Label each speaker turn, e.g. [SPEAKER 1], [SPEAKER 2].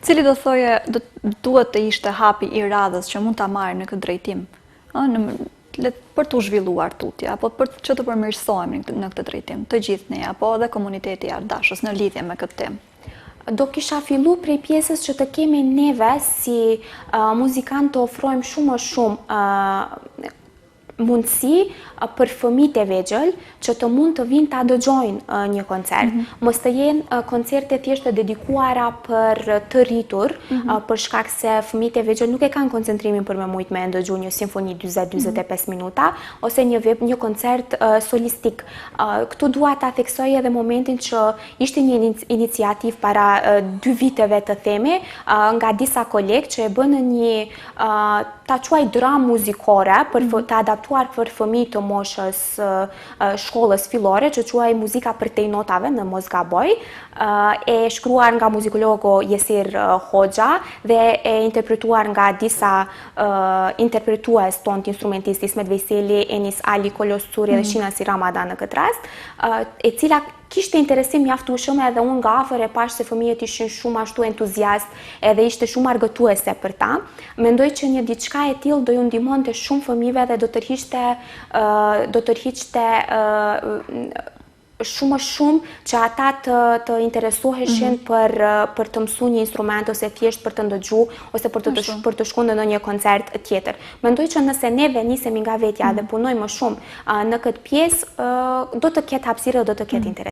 [SPEAKER 1] Cili do thoje duhet të ishte hapi i radhës që mund ta marrë në këtë drejtim? Për të zhvilluar tutje, apo për që të përmirësohemi në këtë drejtim, të gjithë ne, apo edhe komuniteti i Ardashës në lidhje me këtë temë?
[SPEAKER 2] Do kisha fillu prej pjesës që të kemi neve si muzikant të ofrojmë shumë më shumë mundësi për fëmijët e vegjël që të mund të vinë ta dëgjojnë një koncert. Mos të jenë koncerte thjesht të dedikuara për të rritur, për shkak se fëmijët e vegjël nuk e kanë koncentrimin për me mujt me ndëgju një simfoni 40-45 minuta ose një koncert solistik. Këtu dua ta theksoj edhe momentin që ishte një iniciativë para 2 viteve të themi nga disa kolegë që e bënë një ta quaj dramë muzikore për të adaptuar për fëmijë të moshës shkollës fillore, që quaj muzika për tej notave në mos gaboj, e shkruar nga muzikologu Jesir Hoxha dhe e interpretuar nga disa interpretues tonë të instrumentistë Ismet Vejseli, Enis Ali, Kolos Curi dhe Shina Si Ramadan në këtë rast, e cila kishte interesim mjaftueshëm edhe unë nga afër e pash se fëmijët ishin shumë ashtu entuziast edhe ishte shumë argëtuese për ta. Mendoj që një diçka e tillë do ju ndihmonte shumë fëmijëve dhe do tërhiqte shumë që ata të interesoheshin për të mësuar një instrument ose thjesht për të ndëgju ose për të shkuar në ndonjë koncert tjetër. Mendoj që nëse neve nisemi nga vetja dhe punojmë më shumë në këtë pjesë, do të ketë hapësirë dhe do të ketë interes.